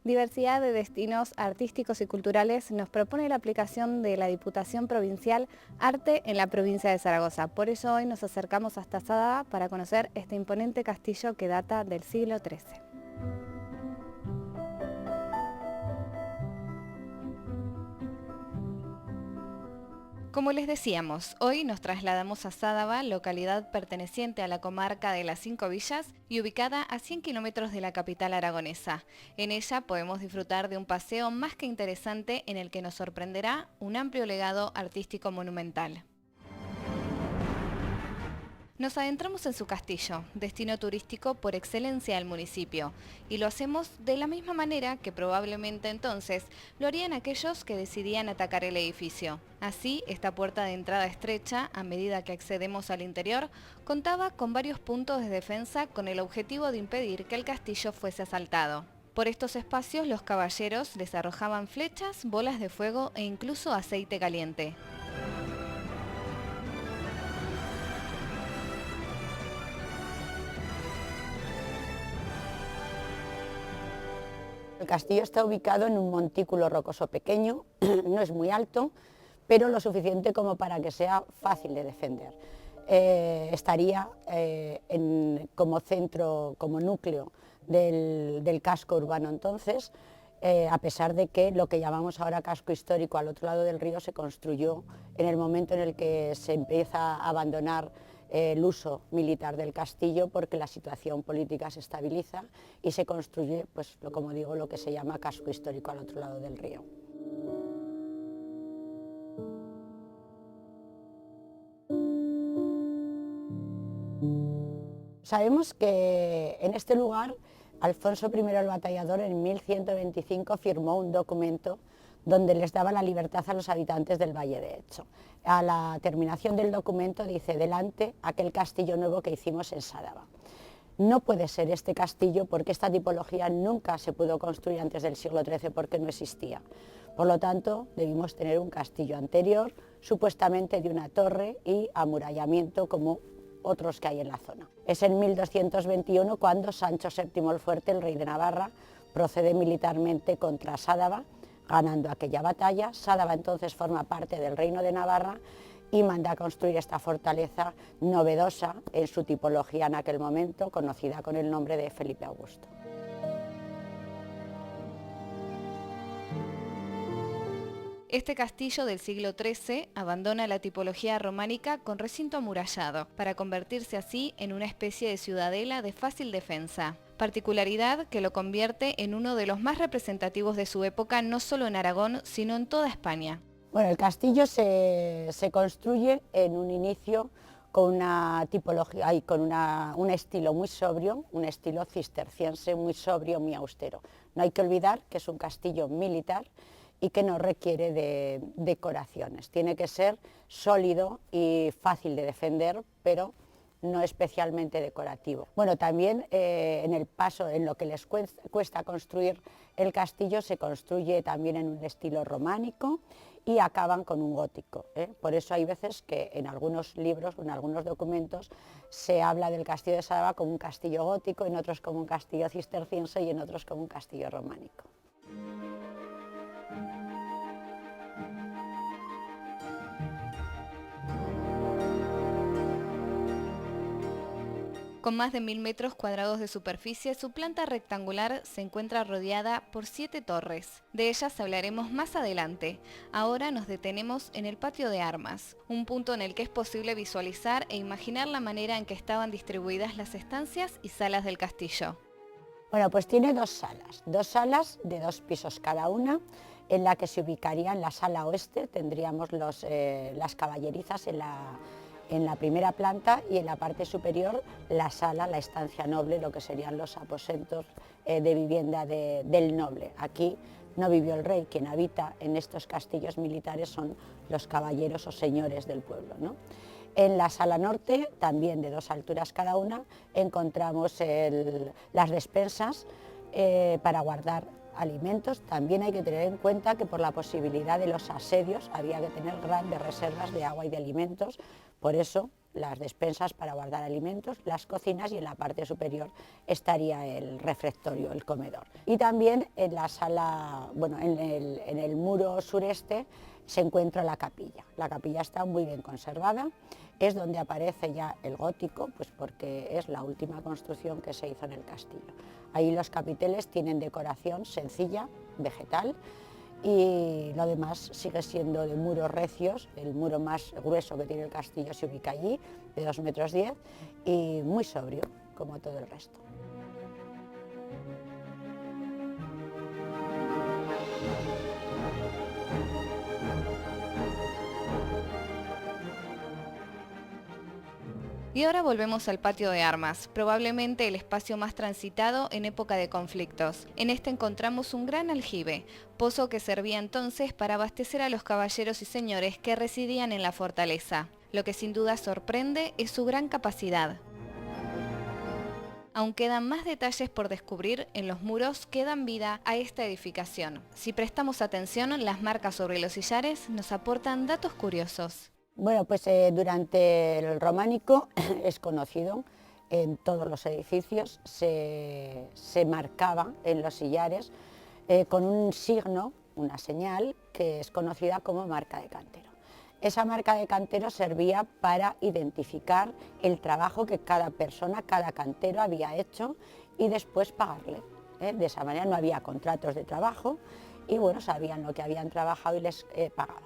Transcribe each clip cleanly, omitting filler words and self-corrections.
Diversidad de Destinos Artísticos y Culturales nos propone la aplicación de la Diputación Provincial Arte en la provincia de Zaragoza. Por eso hoy nos acercamos hasta Sádaba para conocer este imponente castillo que data del siglo XIII. Como les decíamos, hoy nos trasladamos a Sádaba, localidad perteneciente a la comarca de las Cinco Villas y ubicada a 100 kilómetros de la capital aragonesa. En ella podemos disfrutar de un paseo más que interesante en el que nos sorprenderá un amplio legado artístico monumental. Nos adentramos en su castillo, destino turístico por excelencia del municipio, y lo hacemos de la misma manera que probablemente entonces lo harían aquellos que decidían atacar el edificio. Así, esta puerta de entrada estrecha, a medida que accedemos al interior, contaba con varios puntos de defensa con el objetivo de impedir que el castillo fuese asaltado. Por estos espacios los caballeros les arrojaban flechas, bolas de fuego e incluso aceite caliente. El castillo está ubicado en un montículo rocoso pequeño, no es muy alto, pero lo suficiente como para que sea fácil de defender. Estaría como centro, como núcleo del casco urbano entonces, a pesar de que lo que llamamos ahora casco histórico al otro lado del río se construyó en el momento en el que se empieza a abandonar el uso militar del castillo porque la situación política se estabiliza y se construye, pues, como digo, lo que se llama casco histórico al otro lado del río. Sabemos que en este lugar Alfonso I el Batallador en 1125 firmó un documento donde les daba la libertad a los habitantes del Valle de Hecho. A la terminación del documento dice: delante aquel castillo nuevo que hicimos en Sádaba. No puede ser este castillo porque esta tipología nunca se pudo construir antes del siglo XIII porque no existía. Por lo tanto, debimos tener un castillo anterior, supuestamente de una torre y amurallamiento como otros que hay en la zona. Es en 1221 cuando Sancho VII el Fuerte, el rey de Navarra, procede militarmente contra Sádaba, ganando aquella batalla. Sádaba entonces forma parte del Reino de Navarra y manda a construir esta fortaleza novedosa en su tipología en aquel momento, conocida con el nombre de Felipe Augusto. Este castillo del siglo XIII abandona la tipología románica con recinto amurallado, para convertirse así en una especie de ciudadela de fácil defensa, particularidad que lo convierte en uno de los más representativos de su época no solo en Aragón, sino en toda España. Bueno, el castillo se construye en un inicio con una tipología y con un estilo muy sobrio, un estilo cisterciense muy sobrio, muy austero. No hay que olvidar que es un castillo militar y que no requiere de decoraciones. Tiene que ser sólido y fácil de defender, pero no especialmente decorativo. Bueno, también en el paso, en lo que les cuesta construir el castillo, se construye también en un estilo románico y acaban con un gótico. Por eso hay veces que en algunos libros, en algunos documentos, se habla del castillo de Sádaba como un castillo gótico, en otros como un castillo cisterciense y en otros como un castillo románico. Con más de 1000 metros cuadrados de superficie, su planta rectangular se encuentra rodeada por 7 torres. De ellas hablaremos más adelante. Ahora nos detenemos en el patio de armas, un punto en el que es posible visualizar e imaginar la manera en que estaban distribuidas las estancias y salas del castillo. Bueno, pues tiene dos salas de 2 pisos cada una, en la que se ubicaría en la sala oeste, tendríamos las caballerizas en la primera planta y en la parte superior la sala, la estancia noble, lo que serían los aposentos de vivienda del noble. Aquí no vivió el rey, quien habita en estos castillos militares son los caballeros o señores del pueblo, ¿no? En la sala norte, también de 2 alturas cada una, encontramos las despensas para guardar alimentos. También hay que tener en cuenta que por la posibilidad de los asedios había que tener grandes reservas de agua y de alimentos, por eso las despensas para guardar alimentos, las cocinas, y en la parte superior estaría el refectorio, el comedor. Y también en la sala, bueno, en el muro sureste se encuentra la capilla. La capilla está muy bien conservada, es donde aparece ya el gótico, pues porque es la última construcción que se hizo en el castillo. Ahí los capiteles tienen decoración sencilla, vegetal, y lo demás sigue siendo de muros recios. El muro más grueso que tiene el castillo se ubica allí, de 2,10 metros, y muy sobrio, como todo el resto. Y ahora volvemos al patio de armas, probablemente el espacio más transitado en época de conflictos. En este encontramos un gran aljibe, pozo que servía entonces para abastecer a los caballeros y señores que residían en la fortaleza. Lo que sin duda sorprende es su gran capacidad. Aún quedan más detalles por descubrir en los muros que dan vida a esta edificación. Si prestamos atención, las marcas sobre los sillares nos aportan datos curiosos. Bueno, pues durante el románico es conocido, en todos los edificios se marcaba en los sillares con un signo, una señal, que es conocida como marca de cantero. Esa marca de cantero servía para identificar el trabajo que cada persona, cada cantero había hecho y después pagarle. De esa manera no había contratos de trabajo y bueno, sabían lo que habían trabajado y les pagaban.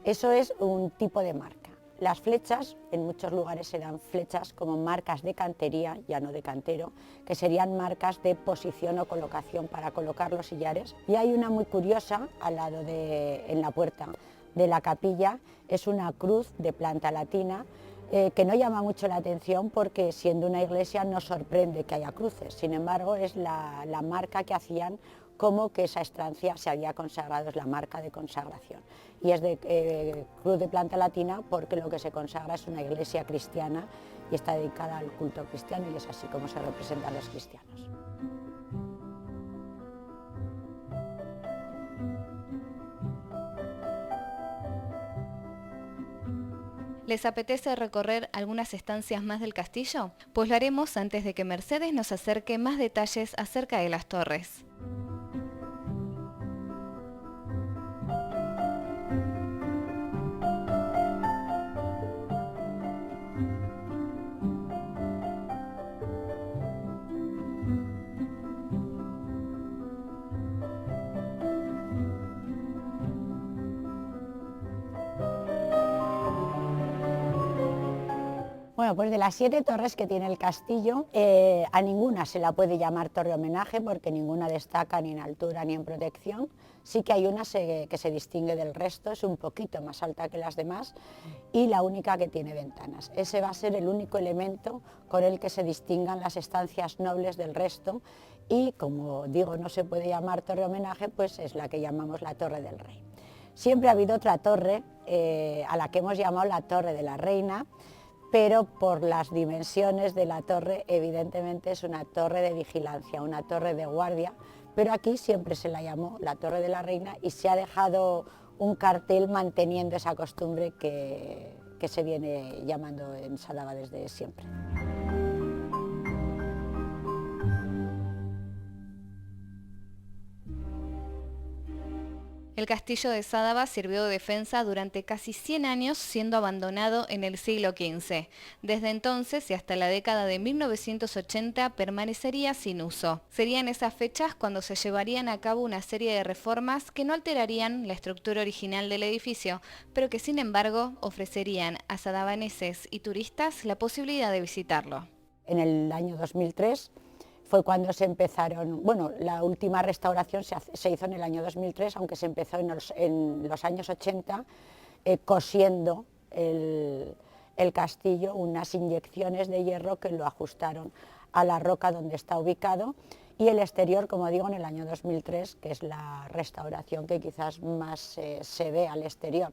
Eso es un tipo de marca. Las flechas, en muchos lugares se dan flechas como marcas de cantería, ya no de cantero, que serían marcas de posición o colocación para colocar los sillares. Y hay una muy curiosa al lado en la puerta de la capilla, es una cruz de planta latina que no llama mucho la atención porque siendo una iglesia no sorprende que haya cruces, sin embargo es la marca que hacían como que esa estancia se había consagrado, es la marca de consagración. Y es de cruz de planta latina porque lo que se consagra es una iglesia cristiana y está dedicada al culto cristiano y es así como se representan los cristianos. ¿Les apetece recorrer algunas estancias más del castillo? Pues lo haremos antes de que Mercedes nos acerque más detalles acerca de las torres. Bueno, pues de las 7 torres que tiene el castillo, a ninguna se la puede llamar torre homenaje porque ninguna destaca ni en altura ni en protección. Sí que hay una que se distingue del resto, es un poquito más alta que las demás y la única que tiene ventanas. Ese va a ser el único elemento con el que se distingan las estancias nobles del resto y, como digo, no se puede llamar torre homenaje, pues es la que llamamos la Torre del Rey. Siempre ha habido otra torre a la que hemos llamado la Torre de la Reina, pero por las dimensiones de la torre evidentemente es una torre de vigilancia, una torre de guardia, pero aquí siempre se la llamó la Torre de la Reina y se ha dejado un cartel manteniendo esa costumbre que se viene llamando en Sádaba desde siempre. El castillo de Sádaba sirvió de defensa durante casi 100 años, siendo abandonado en el siglo XV. Desde entonces y hasta la década de 1980 permanecería sin uso. Serían esas fechas cuando se llevarían a cabo una serie de reformas que no alterarían la estructura original del edificio, pero que sin embargo ofrecerían a sadabaneses y turistas la posibilidad de visitarlo. En el año 2003 fue cuando se empezaron, bueno, la última restauración se hizo en el año 2003, aunque se empezó en los años 80 cosiendo el castillo, unas inyecciones de hierro que lo ajustaron a la roca donde está ubicado, y el exterior, como digo, en el año 2003, que es la restauración que quizás más se ve al exterior.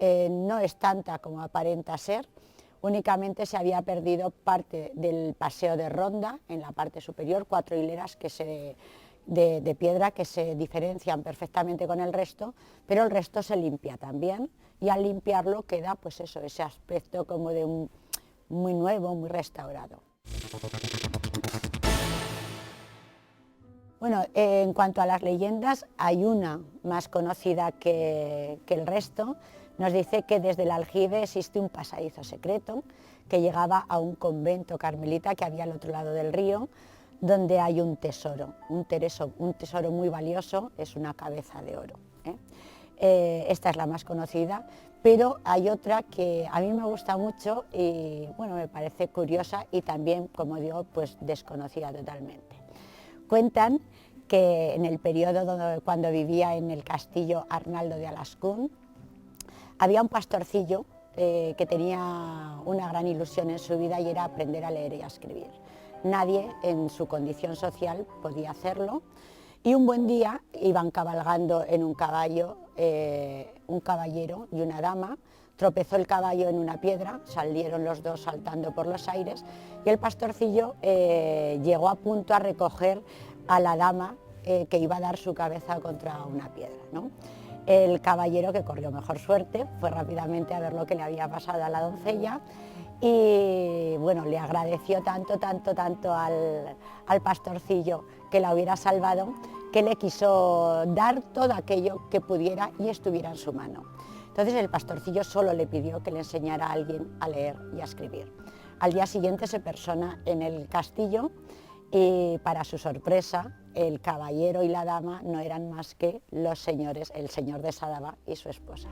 No es tanta como aparenta ser. Únicamente se había perdido parte del paseo de ronda en la parte superior, 4 hileras de piedra que se diferencian perfectamente con el resto, pero el resto se limpia también y al limpiarlo queda pues eso, ese aspecto como de muy nuevo, muy restaurado. Bueno, en cuanto a las leyendas, hay una más conocida que el resto. Nos dice que desde el aljibe existe un pasadizo secreto que llegaba a un convento carmelita que había al otro lado del río, donde hay un tesoro muy valioso, es una cabeza de oro. Esta es la más conocida, pero hay otra que a mí me gusta mucho y bueno, me parece curiosa y también, como digo, pues desconocida totalmente. Cuentan que en el periodo cuando vivía en el castillo Arnaldo de Alascún, había un pastorcillo que tenía una gran ilusión en su vida y era aprender a leer y a escribir. Nadie en su condición social podía hacerlo y un buen día iban cabalgando en un caballo, un caballero y una dama. Tropezó el caballo en una piedra, salieron los dos saltando por los aires y el pastorcillo llegó a punto a recoger a la dama que iba a dar su cabeza contra una piedra, ¿no? El caballero, que corrió mejor suerte, fue rápidamente a ver lo que le había pasado a la doncella y bueno, le agradeció tanto al pastorcillo que la hubiera salvado, que le quiso dar todo aquello que pudiera y estuviera en su mano. Entonces el pastorcillo solo le pidió que le enseñara a alguien a leer y a escribir. Al día siguiente se persona en el castillo y para su sorpresa el caballero y la dama no eran más que los señores, el señor de Sadaba y su esposa.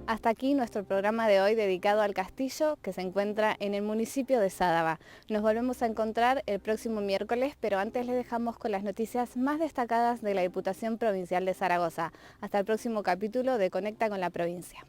Hasta aquí nuestro programa de hoy dedicado al castillo que se encuentra en el municipio de Sadaba. Nos volvemos a encontrar el próximo miércoles, pero antes les dejamos con las noticias más destacadas de la Diputación Provincial de Zaragoza. Hasta el próximo capítulo de Conecta con la Provincia.